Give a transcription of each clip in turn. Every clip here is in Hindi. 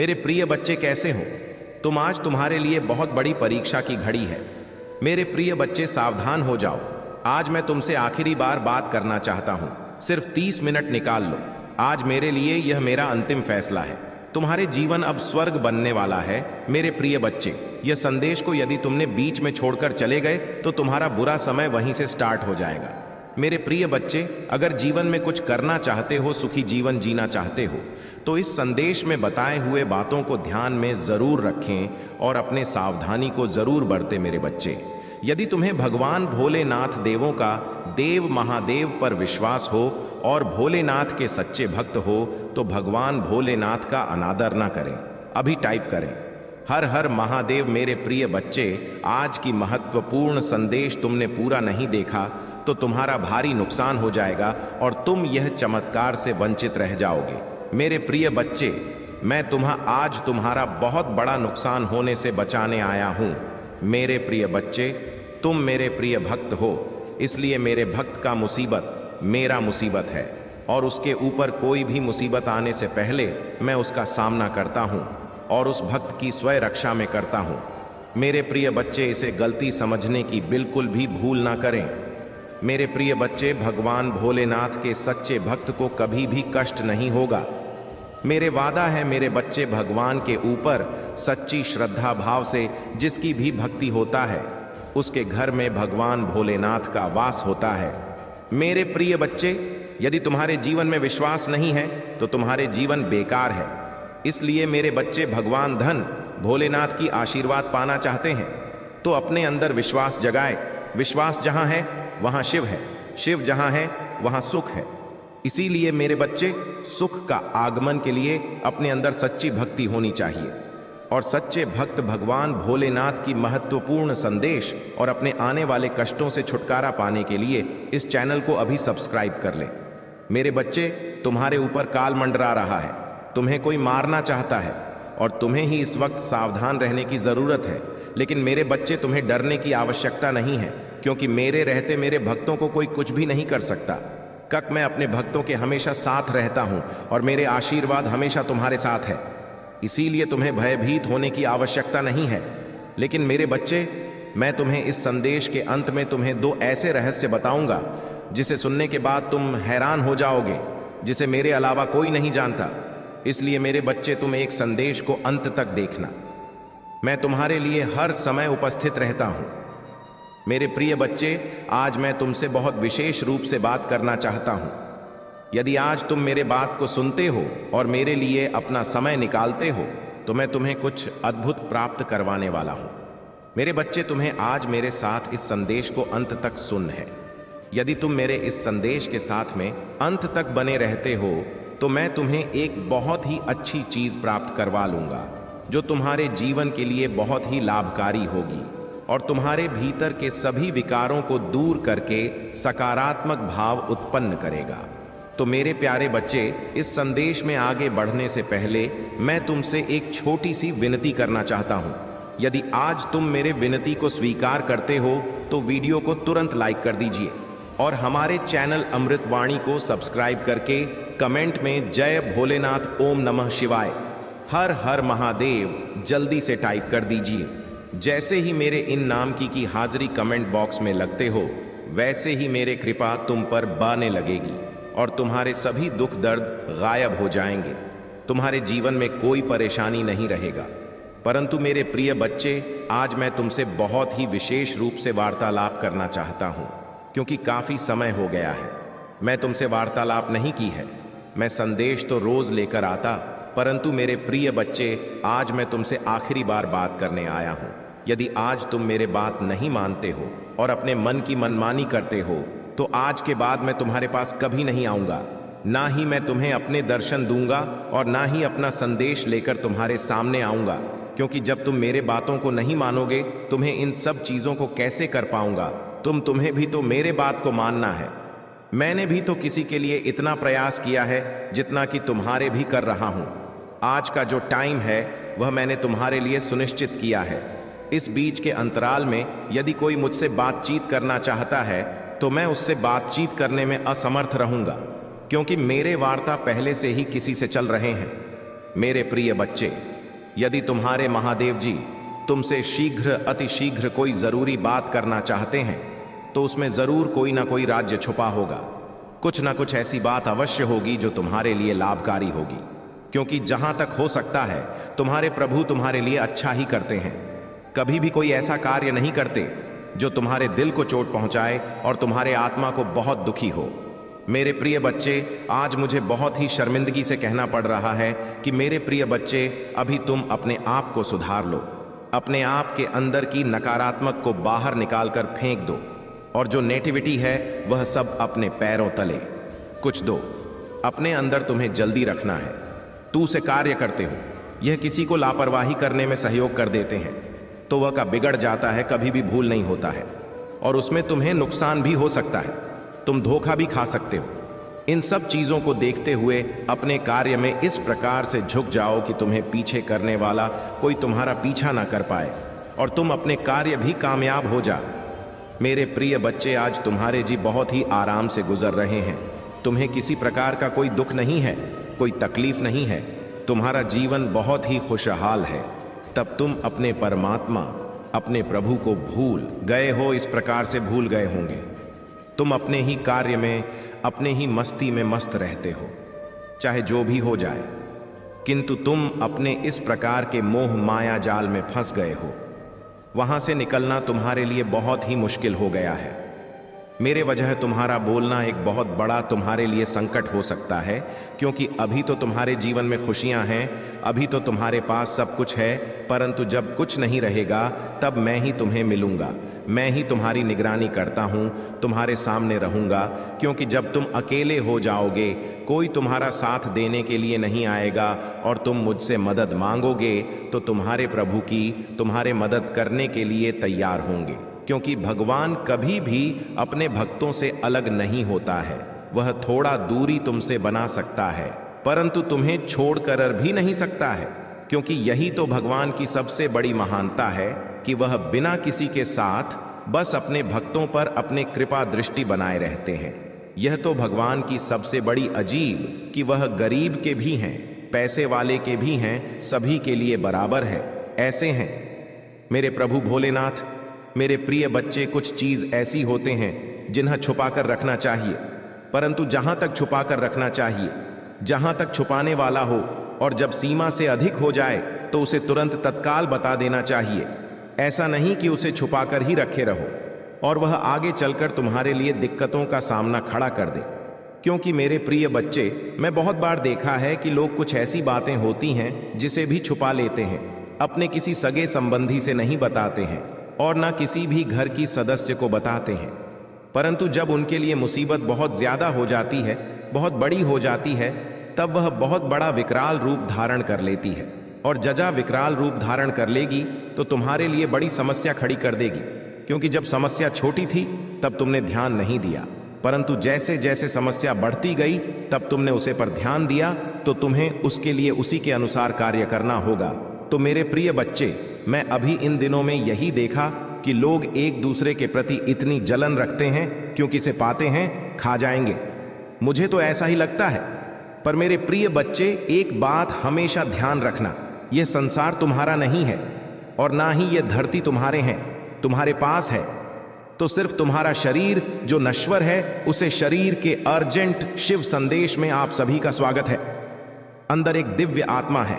मेरे प्रिय बच्चे कैसे हो तुम? आज तुम्हारे लिए बहुत बड़ी परीक्षा की घड़ी है। मेरे प्रिय बच्चे सावधान हो जाओ। आज मैं तुमसे आखिरी बार बात करना चाहता हूँ। सिर्फ 30 मिनट निकाल लो। आज मेरे लिए यह मेरा अंतिम फैसला है। तुम्हारे जीवन अब स्वर्ग बनने वाला है। मेरे प्रिय बच्चे, यह संदेश को यदि तुमने बीच में छोड़कर चले गए तो तुम्हारा बुरा समय वहीं से स्टार्ट हो जाएगा। मेरे प्रिय बच्चे, अगर जीवन में कुछ करना चाहते हो, सुखी जीवन जीना चाहते हो, तो इस संदेश में बताए हुए बातों को ध्यान में जरूर रखें और अपने सावधानी को जरूर बरतें। मेरे बच्चे, यदि तुम्हें भगवान भोलेनाथ देवों का देव महादेव पर विश्वास हो और भोलेनाथ के सच्चे भक्त हो तो भगवान भोलेनाथ का अनादर ना करें। अभी टाइप करें हर हर महादेव। मेरे प्रिय बच्चे, आज की महत्वपूर्ण संदेश तुमने पूरा नहीं देखा तो तुम्हारा भारी नुकसान हो जाएगा और तुम यह चमत्कार से वंचित रह जाओगे। मेरे प्रिय बच्चे, मैं आज तुम्हारा बहुत बड़ा नुकसान होने से बचाने आया हूं। मेरे प्रिय बच्चे, तुम मेरे प्रिय भक्त हो, इसलिए मेरे भक्त का मुसीबत मेरा मुसीबत है और उसके ऊपर कोई भी मुसीबत आने से पहले मैं उसका सामना करता हूं और उस भक्त की स्वयं रक्षा में करता हूं। मेरे प्रिय बच्चे, इसे गलती समझने की बिल्कुल भी भूल ना करें। मेरे प्रिय बच्चे, भगवान भोलेनाथ के सच्चे भक्त को कभी भी कष्ट नहीं होगा। मेरे वादा है मेरे बच्चे, भगवान के ऊपर सच्ची श्रद्धा भाव से जिसकी भी भक्ति होता है उसके घर में भगवान भोलेनाथ का वास होता है। मेरे प्रिय बच्चे, यदि तुम्हारे जीवन में विश्वास नहीं है तो तुम्हारे जीवन बेकार है। इसलिए मेरे बच्चे, भगवान धन भोलेनाथ की आशीर्वाद पाना चाहते हैं तो अपने अंदर विश्वास जगाए। विश्वास जहां है वहां शिव है, शिव जहां है वहां सुख है। इसीलिए मेरे बच्चे, सुख का आगमन के लिए अपने अंदर सच्ची भक्ति होनी चाहिए और सच्चे भक्त भगवान भोलेनाथ की महत्वपूर्ण संदेश और अपने आने वाले कष्टों से छुटकारा पाने के लिए इस चैनल को अभी सब्सक्राइब कर लें। मेरे बच्चे, तुम्हारे ऊपर काल मंडरा रहा है, तुम्हें कोई मारना चाहता है और तुम्हें ही इस वक्त सावधान रहने की जरूरत है। लेकिन मेरे बच्चे, तुम्हें डरने की आवश्यकता नहीं है, क्योंकि मेरे रहते मेरे भक्तों को कोई कुछ भी नहीं कर सकता। मैं अपने भक्तों के हमेशा साथ रहता हूं और मेरे आशीर्वाद हमेशा तुम्हारे साथ है। इसीलिए तुम्हें भयभीत होने की आवश्यकता नहीं है। लेकिन मेरे बच्चे, मैं तुम्हें इस संदेश के अंत में तुम्हें 2 ऐसे रहस्य बताऊंगा जिसे सुनने के बाद तुम हैरान हो जाओगे, जिसे मेरे अलावा कोई नहीं जानता। इसलिए मेरे बच्चे, तुम एक संदेश को अंत तक देखना। मैं तुम्हारे लिए हर समय उपस्थित रहता हूं। मेरे प्रिय बच्चे, आज मैं तुमसे बहुत विशेष रूप से बात करना चाहता हूं। यदि आज तुम मेरे बात को सुनते हो और मेरे लिए अपना समय निकालते हो तो मैं तुम्हें कुछ अद्भुत प्राप्त करवाने वाला हूं। मेरे बच्चे, तुम्हें आज मेरे साथ इस संदेश को अंत तक सुन है। यदि तुम मेरे इस संदेश के साथ में अंत तक बने रहते हो तो मैं तुम्हें एक बहुत ही अच्छी चीज प्राप्त करवा लूंगा जो तुम्हारे जीवन के लिए बहुत ही लाभकारी होगी और तुम्हारे भीतर के सभी विकारों को दूर करके सकारात्मक भाव उत्पन्न करेगा। तो मेरे प्यारे बच्चे, इस संदेश में आगे बढ़ने से पहले मैं तुमसे एक छोटी सी विनती करना चाहता हूं। यदि आज तुम मेरे विनती को स्वीकार करते हो तो वीडियो को तुरंत लाइक कर दीजिए और हमारे चैनल अमृतवाणी को सब्सक्राइब करके कमेंट में जय भोलेनाथ, ओम नमः शिवाय, हर हर महादेव जल्दी से टाइप कर दीजिए। जैसे ही मेरे इन नाम की हाजिरी कमेंट बॉक्स में लगते हो वैसे ही मेरे कृपा तुम पर बाने लगेगी और तुम्हारे सभी दुख दर्द गायब हो जाएंगे। तुम्हारे जीवन में कोई परेशानी नहीं रहेगा। परंतु मेरे प्रिय बच्चे, आज मैं तुमसे बहुत ही विशेष रूप से वार्तालाप करना चाहता हूं, क्योंकि काफी समय हो गया है मैं तुमसे वार्तालाप नहीं की है। मैं संदेश तो रोज लेकर आता, परंतु मेरे प्रिय बच्चे, आज मैं तुमसे आखिरी बार बात करने आया हूं। यदि आज तुम मेरे बात नहीं मानते हो और अपने मन की मनमानी करते हो तो आज के बाद मैं तुम्हारे पास कभी नहीं आऊंगा। ना ही मैं तुम्हें अपने दर्शन दूंगा और ना ही अपना संदेश लेकर तुम्हारे सामने आऊंगा, क्योंकि जब तुम मेरे बातों को नहीं मानोगे तुम्हें इन सब चीजों को कैसे कर पाऊंगा। तुम्हें भी तो मेरे बात को मानना है। मैंने भी तो किसी के लिए इतना प्रयास किया है जितना कि तुम्हारे भी कर रहा हूं। आज का जो टाइम है वह मैंने तुम्हारे लिए सुनिश्चित किया है। इस बीच के अंतराल में यदि कोई मुझसे बातचीत करना चाहता है तो मैं उससे बातचीत करने में असमर्थ रहूंगा, क्योंकि मेरे वार्ता पहले से ही किसी से चल रहे हैं। मेरे प्रिय बच्चे, यदि तुम्हारे महादेव जी तुमसे शीघ्र अतिशीघ्र कोई जरूरी बात करना चाहते हैं तो उसमें जरूर कोई ना कोई राज्य छुपा होगा। कुछ ना कुछ ऐसी बात अवश्य होगी जो तुम्हारे लिए लाभकारी होगी, क्योंकि जहां तक हो सकता है तुम्हारे प्रभु तुम्हारे लिए अच्छा ही करते हैं। कभी भी कोई ऐसा कार्य नहीं करते जो तुम्हारे दिल को चोट पहुंचाए और तुम्हारे आत्मा को बहुत दुखी हो। मेरे प्रिय बच्चे, आज मुझे बहुत ही शर्मिंदगी से कहना पड़ रहा है कि मेरे प्रिय बच्चे, अभी तुम अपने आप को सुधार लो। अपने आप के अंदर की नकारात्मक को बाहर निकालकर फेंक दो और जो नेटिविटी है वह सब अपने पैरों तले कुछ दो। अपने अंदर तुम्हें जल्दी रखना है। तू से कार्य करते हो, यह किसी को लापरवाही करने में सहयोग कर देते हैं तो वह का बिगड़ जाता है, कभी भी भूल नहीं होता है और उसमें तुम्हें नुकसान भी हो सकता है। तुम धोखा भी खा सकते हो। इन सब चीजों को देखते हुए अपने कार्य में इस प्रकार से झुक जाओ कि तुम्हें पीछे करने वाला कोई तुम्हारा पीछा ना कर पाए और तुम अपने कार्य भी कामयाब हो जा। मेरे प्रिय बच्चे, आज तुम्हारे जी बहुत ही आराम से गुजर रहे हैं। तुम्हें किसी प्रकार का कोई दुख नहीं है, कोई तकलीफ नहीं है। तुम्हारा जीवन बहुत ही खुशहाल है। तब तुम अपने परमात्मा, अपने प्रभु को भूल गए हो, इस प्रकार से भूल गए होंगे। तुम अपने ही कार्य में, अपने ही मस्ती में मस्त रहते हो, चाहे जो भी हो जाए, किंतु तुम अपने इस प्रकार के मोह माया जाल में फंस गए हो। वहां से निकलना तुम्हारे लिए बहुत ही मुश्किल हो गया है। मेरे वजह तुम्हारा बोलना एक बहुत बड़ा तुम्हारे लिए संकट हो सकता है, क्योंकि अभी तो तुम्हारे जीवन में खुशियां हैं, अभी तो तुम्हारे पास सब कुछ है, परंतु जब कुछ नहीं रहेगा तब मैं ही तुम्हें मिलूंगा, मैं ही तुम्हारी निगरानी करता हूं, तुम्हारे सामने रहूंगा। क्योंकि जब तुम अकेले हो जाओगे, कोई तुम्हारा साथ देने के लिए नहीं आएगा और तुम मुझसे मदद मांगोगे तो तुम्हारे प्रभु की तुम्हारे मदद करने के लिए तैयार होंगे। क्योंकि भगवान कभी भी अपने भक्तों से अलग नहीं होता है। वह थोड़ा दूरी तुमसे बना सकता है, परंतु तुम्हें छोड़कर भी नहीं सकता है, क्योंकि यही तो भगवान की सबसे बड़ी महानता है कि वह बिना किसी के साथ बस अपने भक्तों पर अपने कृपा दृष्टि बनाए रहते हैं। यह तो भगवान की सबसे बड़ी अजीब कि वह गरीब के भी हैं, पैसे वाले के भी हैं, सभी के लिए बराबर है। ऐसे हैं मेरे प्रभु भोलेनाथ। मेरे प्रिय बच्चे, कुछ चीज ऐसी होते हैं जिन्हें छुपाकर रखना चाहिए, परंतु जहां तक छुपाकर रखना चाहिए, जहां तक छुपाने वाला हो और जब सीमा से अधिक हो जाए तो उसे तुरंत तत्काल बता देना चाहिए। ऐसा नहीं कि उसे छुपाकर ही रखे रहो और वह आगे चलकर तुम्हारे लिए दिक्कतों का सामना खड़ा कर दे। क्योंकि मेरे प्रिय बच्चे, मैं बहुत बार देखा है कि लोग कुछ ऐसी बातें होती हैं जिसे भी छुपा लेते हैं, अपने किसी सगे संबंधी से नहीं बताते हैं और ना किसी भी घर की सदस्य को बताते हैं, परंतु जब उनके लिए मुसीबत बहुत ज्यादा हो जाती है, बहुत बड़ी हो जाती है, तब वह बहुत बड़ा विकराल रूप धारण कर लेती है और जजा विकराल रूप धारण कर लेगी तो तुम्हारे लिए बड़ी समस्या खड़ी कर देगी। क्योंकि जब समस्या छोटी थी तब तुमने ध्यान नहीं दिया, परंतु जैसे जैसे समस्या बढ़ती गई तब तुमने उसे पर ध्यान दिया, तो तुम्हें उसके लिए उसी के अनुसार कार्य करना होगा। तो मेरे प्रिय बच्चे, मैं अभी इन दिनों में यही देखा कि लोग एक दूसरे के प्रति इतनी जलन रखते हैं, क्योंकि इसे पाते हैं खा जाएंगे। मुझे तो ऐसा ही लगता है। पर मेरे प्रिय बच्चे, एक बात हमेशा ध्यान रखना, यह संसार तुम्हारा नहीं है और ना ही यह धरती तुम्हारे हैं। तुम्हारे पास है तो सिर्फ तुम्हारा शरीर जो नश्वर है, उसे शरीर के अर्जेंट शिव संदेश में आप सभी का स्वागत है। अंदर एक दिव्य आत्मा है।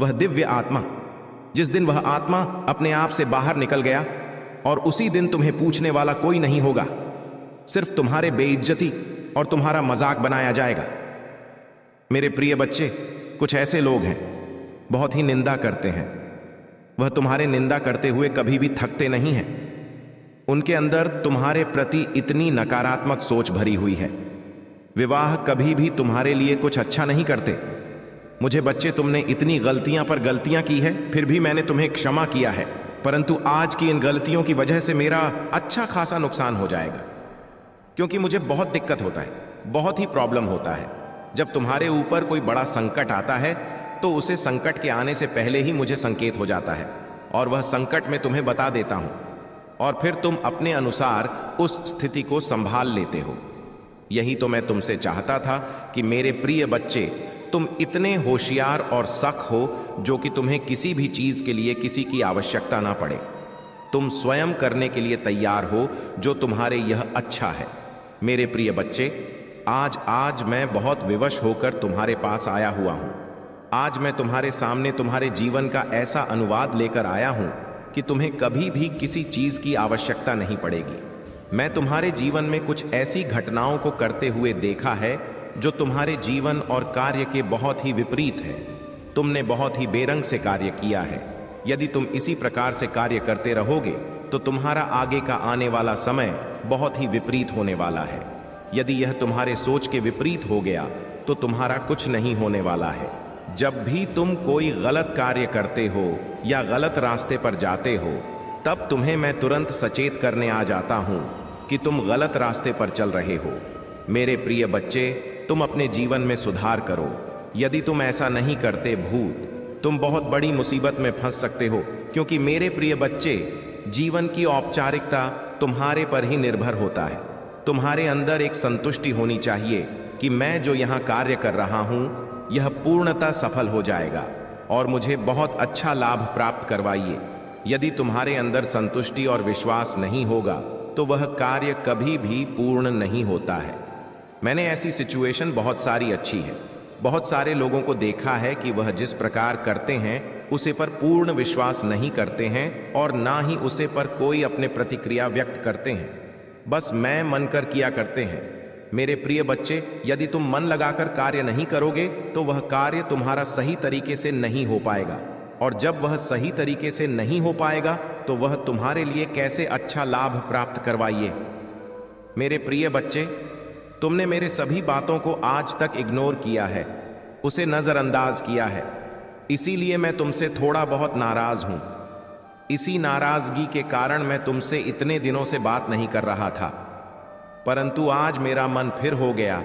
वह दिव्य आत्मा, जिस दिन वह आत्मा अपने आप से बाहर निकल गया और उसी दिन तुम्हें पूछने वाला कोई नहीं होगा, सिर्फ तुम्हारे बेइज्जती और तुम्हारा मजाक बनाया जाएगा। मेरे प्रिय बच्चे, कुछ ऐसे लोग हैं बहुत ही निंदा करते हैं। वह तुम्हारे निंदा करते हुए कभी भी थकते नहीं हैं। उनके अंदर तुम्हारे प्रति इतनी नकारात्मक सोच भरी हुई है। विवाह कभी भी तुम्हारे लिए कुछ अच्छा नहीं करते। मुझे बच्चे, तुमने इतनी गलतियां पर गलतियां की है, फिर भी मैंने तुम्हें क्षमा किया है, परंतु आज की इन गलतियों की वजह से मेरा अच्छा खासा नुकसान हो जाएगा। क्योंकि मुझे बहुत दिक्कत होता है, बहुत ही प्रॉब्लम होता है। जब तुम्हारे ऊपर कोई बड़ा संकट आता है तो उसे संकट के आने से पहले ही मुझे संकेत हो जाता है और वह संकट मैं तुम्हें बता देता हूं और फिर तुम अपने अनुसार उस स्थिति को संभाल लेते हो। यही तो मैं तुमसे चाहता था कि मेरे प्रिय बच्चे, तुम इतने होशियार और सख्त हो जो कि तुम्हें किसी भी चीज के लिए किसी की आवश्यकता ना पड़े। तुम स्वयं करने के लिए तैयार हो जो तुम्हारे यह अच्छा है। मेरे प्रिय बच्चे, आज मैं बहुत विवश होकर तुम्हारे पास आया हुआ हूं। आज मैं तुम्हारे सामने तुम्हारे जीवन का ऐसा अनुवाद लेकर आया हूं कि तुम्हें कभी भी किसी चीज की आवश्यकता नहीं पड़ेगी। मैं तुम्हारे जीवन में कुछ ऐसी घटनाओं को करते हुए देखा है जो तुम्हारे जीवन और कार्य के बहुत ही विपरीत है। तुमने बहुत ही बेरंग से कार्य किया है। यदि तुम इसी प्रकार से कार्य करते रहोगे तो तुम्हारा आगे का आने वाला समय बहुत ही विपरीत होने वाला है। यदि यह तुम्हारे सोच के विपरीत हो गया तो तुम्हारा कुछ नहीं होने वाला है। जब भी तुम कोई गलत कार्य करते हो या गलत रास्ते पर जाते हो, तब तुम्हें मैं तुरंत सचेत करने आ जाता हूं कि तुम गलत रास्ते पर चल रहे हो। मेरे प्रिय बच्चे, तुम अपने जीवन में सुधार करो। यदि तुम ऐसा नहीं करते तुम बहुत बड़ी मुसीबत में फंस सकते हो, क्योंकि मेरे प्रिय बच्चे, जीवन की औपचारिकता तुम्हारे पर ही निर्भर होता है। तुम्हारे अंदर एक संतुष्टि होनी चाहिए कि मैं जो यहाँ कार्य कर रहा हूँ यह पूर्णतः सफल हो जाएगा और मुझे बहुत अच्छा लाभ प्राप्त करवाइए। यदि तुम्हारे अंदर संतुष्टि और विश्वास नहीं होगा तो वह कार्य कभी भी पूर्ण नहीं होता है। मैंने ऐसी सिचुएशन बहुत सारी अच्छी है। बहुत सारे लोगों को देखा है कि वह जिस प्रकार करते हैं उसे पर पूर्ण विश्वास नहीं करते हैं और ना ही उसे पर कोई अपने प्रतिक्रिया व्यक्त करते हैं। बस मैं मन कर किया करते हैं। मेरे प्रिय बच्चे, यदि तुम मन लगाकर कार्य नहीं करोगे तो वह कार्य तुम्हारा सही तरीके से नहीं हो पाएगा, और जब वह सही तरीके से नहीं हो पाएगा तो वह तुम्हारे लिए कैसे अच्छा लाभ प्राप्त करवाइए। मेरे प्रिय बच्चे, तुमने मेरे सभी बातों को आज तक इग्नोर किया है, उसे नजरअंदाज किया है। इसीलिए मैं तुमसे थोड़ा बहुत नाराज हूं। इसी नाराजगी के कारण मैं तुमसे इतने दिनों से बात नहीं कर रहा था, परंतु आज मेरा मन फिर हो गया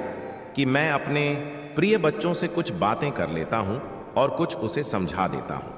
कि मैं अपने प्रिय बच्चों से कुछ बातें कर लेता हूं और कुछ उसे समझा देता हूं।